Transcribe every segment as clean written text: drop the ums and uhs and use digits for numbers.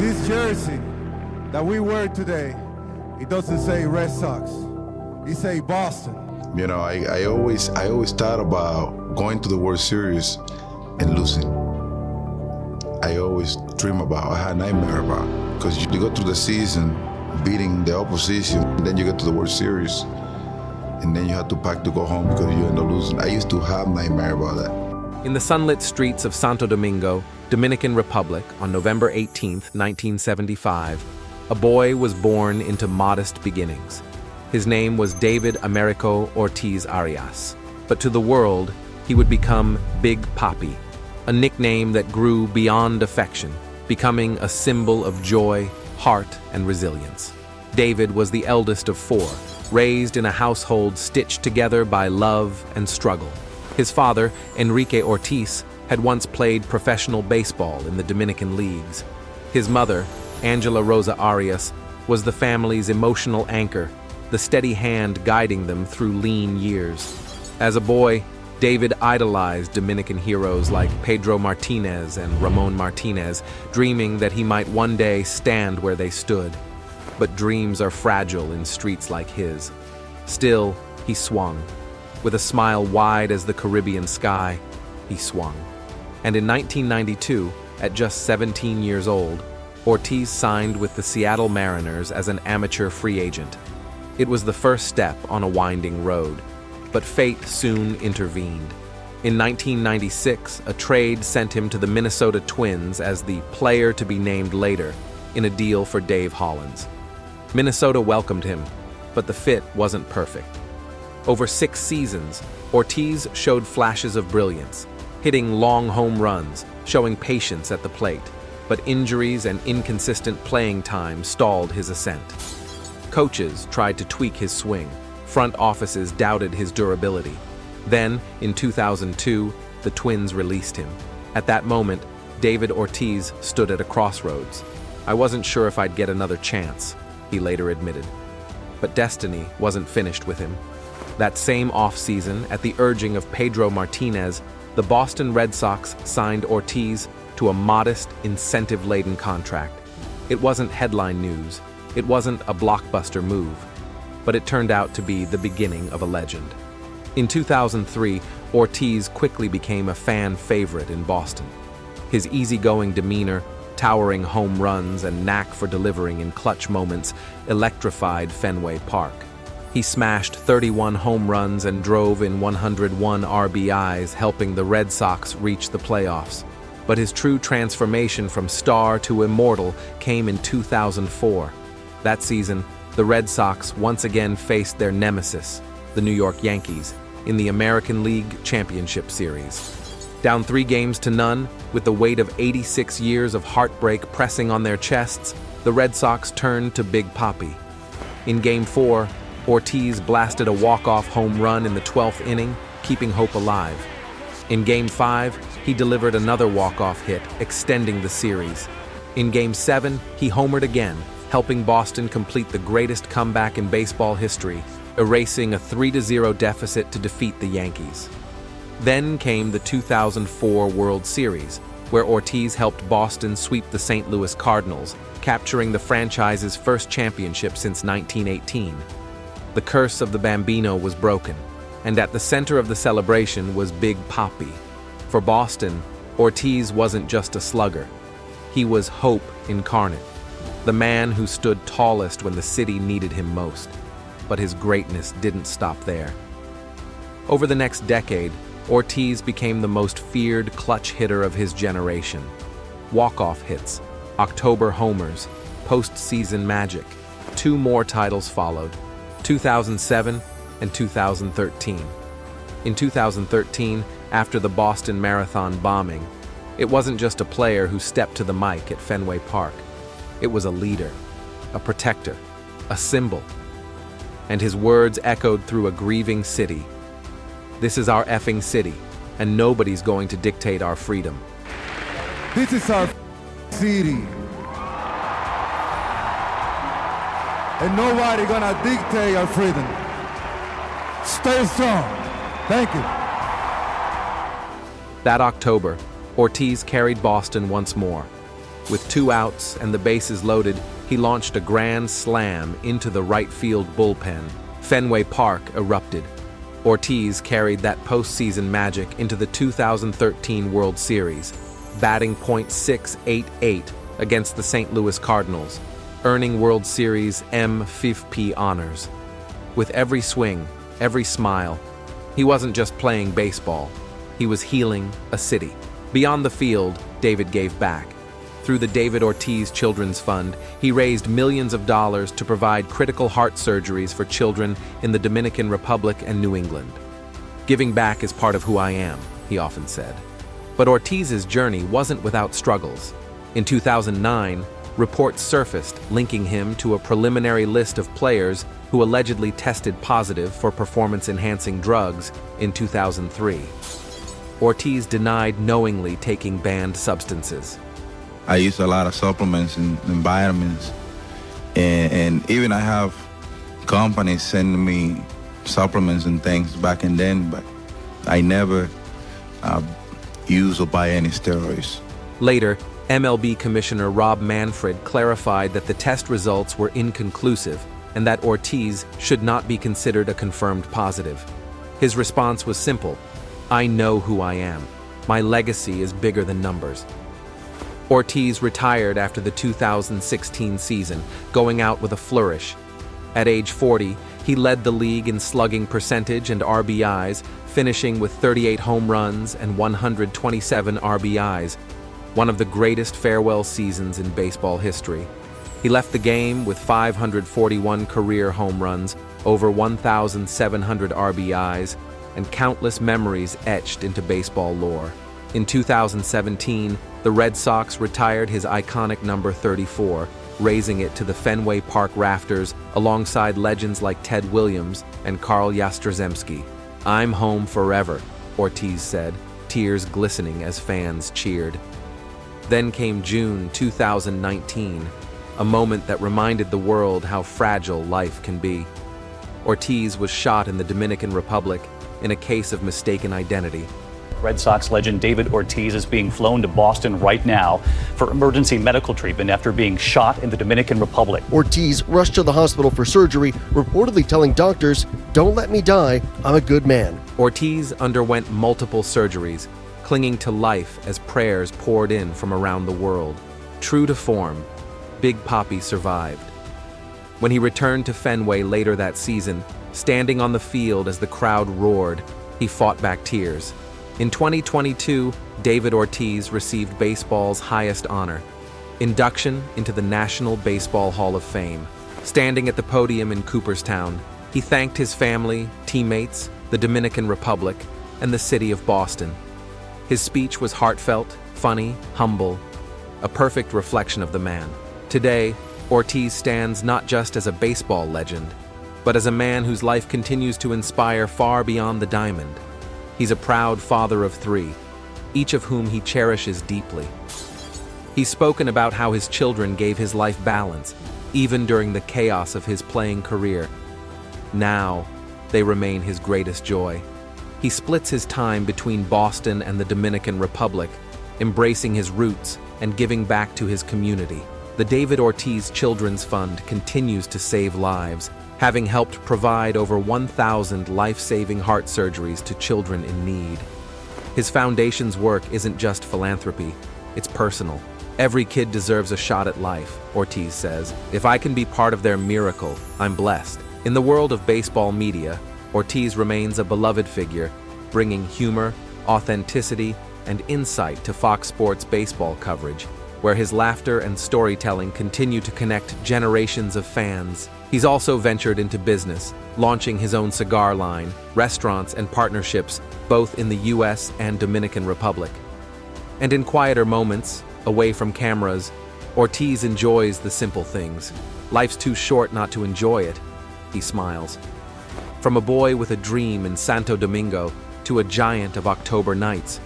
This jersey that we wear today, it doesn't say Red Sox. It say Boston. You know, I always thought about going to the World Series and losing. I always dream about, I had a nightmare about, because you go through the season beating the opposition, and then you get to the World Series, and then you have to pack to go home because you end up losing. I used to have nightmare about that. In the sunlit streets of Santo Domingo, Dominican Republic, on November 18, 1975, a boy was born into modest beginnings. His name was David Americo Ortiz Arias, but to the world, he would become Big Papi, a nickname that grew beyond affection, becoming a symbol of joy, heart, and resilience. David was the eldest of four, raised in a household stitched together by love and struggle. His father, Enrique Ortiz, had once played professional baseball in the Dominican leagues. His mother, Angela Rosa Arias, was the family's emotional anchor, the steady hand guiding them through lean years. As a boy, David idolized Dominican heroes like Pedro Martinez and Ramon Martinez, dreaming that he might one day stand where they stood. But dreams are fragile in streets like his. Still, he swung. With a smile wide as the Caribbean sky, he swung. And in 1992, at just 17 years old, Ortiz signed with the Seattle Mariners as an amateur free agent. It was the first step on a winding road, but fate soon intervened. In 1996, a trade sent him to the Minnesota Twins as the player to be named later, in a deal for Dave Hollins. Minnesota welcomed him, but the fit wasn't perfect. Over 6 seasons, Ortiz showed flashes of brilliance, hitting long home runs, showing patience at the plate, but injuries and inconsistent playing time stalled his ascent. Coaches tried to tweak his swing. Front offices doubted his durability. Then, in 2002, the Twins released him. At that moment, David Ortiz stood at a crossroads. "I wasn't sure if I'd get another chance," he later admitted. But destiny wasn't finished with him. That same offseason, at the urging of Pedro Martinez, the Boston Red Sox signed Ortiz to a modest, incentive-laden contract. It wasn't headline news. It wasn't a blockbuster move, but it turned out to be the beginning of a legend. In 2003, Ortiz quickly became a fan favorite in Boston. His easygoing demeanor, towering home runs, and knack for delivering in clutch moments electrified Fenway Park. He smashed 31 home runs and drove in 101 RBIs, helping the Red Sox reach the playoffs. But his true transformation from star to immortal came in 2004. That season, the Red Sox once again faced their nemesis, the New York Yankees, in the American League Championship Series. Down 3-0, with the weight of 86 years of heartbreak pressing on their chests, the Red Sox turned to Big Papi. In Game 4, Ortiz blasted a walk-off home run in the 12th inning, keeping hope alive. In Game 5, he delivered another walk-off hit, extending the series. In Game 7, he homered again, helping Boston complete the greatest comeback in baseball history, erasing a 3-0 deficit to defeat the Yankees. Then came the 2004 World Series, where Ortiz helped Boston sweep the St. Louis Cardinals, capturing the franchise's first championship since 1918. The curse of the Bambino was broken, and at the center of the celebration was Big Papi. For Boston, Ortiz wasn't just a slugger. He was hope incarnate, the man who stood tallest when the city needed him most. But his greatness didn't stop there. Over the next decade, Ortiz became the most feared clutch hitter of his generation. Walk-off hits, October homers, postseason magic. 2 more titles followed, 2007 and 2013. In 2013, after the Boston Marathon bombing, it wasn't just a player who stepped to the mic at Fenway Park. It was a leader, a protector, a symbol. And his words echoed through a grieving city. "This is our effing city, and nobody's going to dictate our freedom." This is our city. And nobody gonna dictate our freedom. Stay strong. Thank you. That October, Ortiz carried Boston once more. With 2 outs and the bases loaded, he launched a grand slam into the right field bullpen. Fenway Park erupted. Ortiz carried that postseason magic into the 2013 World Series, batting .688 against the St. Louis Cardinals, earning World Series MVP honors. With every swing, every smile, he wasn't just playing baseball, he was healing a city. Beyond the field, David gave back. Through the David Ortiz Children's Fund, he raised millions of dollars to provide critical heart surgeries for children in the Dominican Republic and New England. "Giving back is part of who I am," he often said. But Ortiz's journey wasn't without struggles. In 2009, reports surfaced linking him to a preliminary list of players who allegedly tested positive for performance-enhancing drugs in 2003. Ortiz denied knowingly taking banned substances. I use a lot of supplements and vitamins, and even I have companies sending me supplements and things back in then, but I never use or buy any steroids. Later, MLB Commissioner Rob Manfred clarified that the test results were inconclusive and that Ortiz should not be considered a confirmed positive. His response was simple: "I know who I am. My legacy is bigger than numbers." Ortiz retired after the 2016 season, going out with a flourish. At age 40, he led the league in slugging percentage and RBIs, finishing with 38 home runs and 127 RBIs, one of the greatest farewell seasons in baseball history. He left the game with 541 career home runs, over 1,700 RBIs, and countless memories etched into baseball lore. In 2017, the Red Sox retired his iconic number 34, raising it to the Fenway Park rafters alongside legends like Ted Williams and Carl Yastrzemski. "I'm home forever," Ortiz said, tears glistening as fans cheered. Then came June 2019, a moment that reminded the world how fragile life can be. Ortiz was shot in the Dominican Republic in a case of mistaken identity. Red Sox legend David Ortiz is being flown to Boston right now for emergency medical treatment after being shot in the Dominican Republic. Ortiz rushed to the hospital for surgery, reportedly telling doctors, "Don't let me die, I'm a good man." Ortiz underwent multiple surgeries, clinging to life as prayers poured in from around the world. True to form, Big Papi survived. When he returned to Fenway later that season, standing on the field as the crowd roared, he fought back tears. In 2022, David Ortiz received baseball's highest honor, induction into the National Baseball Hall of Fame. Standing at the podium in Cooperstown, he thanked his family, teammates, the Dominican Republic, and the city of Boston. His speech was heartfelt, funny, humble, a perfect reflection of the man. Today, Ortiz stands not just as a baseball legend, but as a man whose life continues to inspire far beyond the diamond. He's a proud father of 3, each of whom he cherishes deeply. He's spoken about how his children gave his life balance, even during the chaos of his playing career. Now, they remain his greatest joy. He splits his time between Boston and the Dominican Republic, embracing his roots and giving back to his community. The David Ortiz Children's Fund continues to save lives, having helped provide over 1,000 life-saving heart surgeries to children in need. His foundation's work isn't just philanthropy, it's personal. "Every kid deserves a shot at life," Ortiz says. "If I can be part of their miracle, I'm blessed." In the world of baseball media, Ortiz remains a beloved figure, bringing humor, authenticity, and insight to Fox Sports baseball coverage, where his laughter and storytelling continue to connect generations of fans. He's also ventured into business, launching his own cigar line, restaurants, and partnerships both in the US and Dominican Republic. And in quieter moments, away from cameras, Ortiz enjoys the simple things. Life's too short not to enjoy it, he smiles. From a boy with a dream in Santo Domingo to a giant of October nights,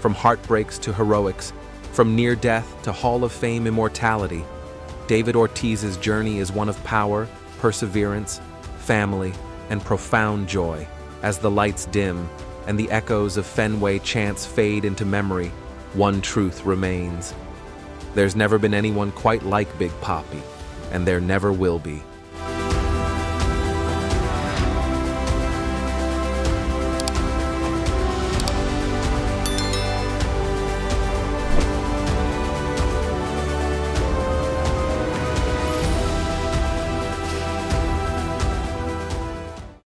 from heartbreaks to heroics, from near death to Hall of Fame immortality, David Ortiz's journey is one of power, perseverance, family, and profound joy. As the lights dim and the echoes of Fenway chants fade into memory, one truth remains. There's never been anyone quite like Big Papi, and there never will be.